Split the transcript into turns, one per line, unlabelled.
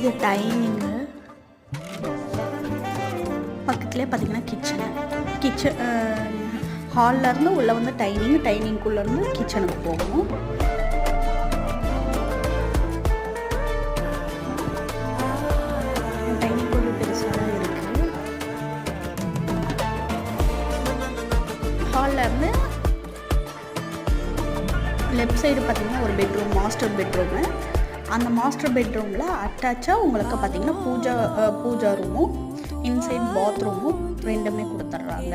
இது டைனிங்கு, பக்கத்துலேயே பார்த்தீங்கன்னா கிச்சன் ஹால்லேருந்து உள்ளே வந்து டைனிங்குள்ளேருந்து கிச்சனுக்கு போகணும். டைனிங் கொஞ்சம் பெருசாக தான் இருக்குது. ஹால்லேருந்து லெஃப்ட் சைடு பார்த்தீங்கன்னா ஒரு பெட்ரூம், மாஸ்டர் பெட்ரூமு. அந்த மாஸ்டர் பெட்ரூமில் அட்டாச்சாக உங்களுக்கு பார்த்தீங்கன்னா பூஜா ரூமும் இன்சைட் பாத்ரூமும் ரெண்டுமே கொடுத்துட்றாங்க.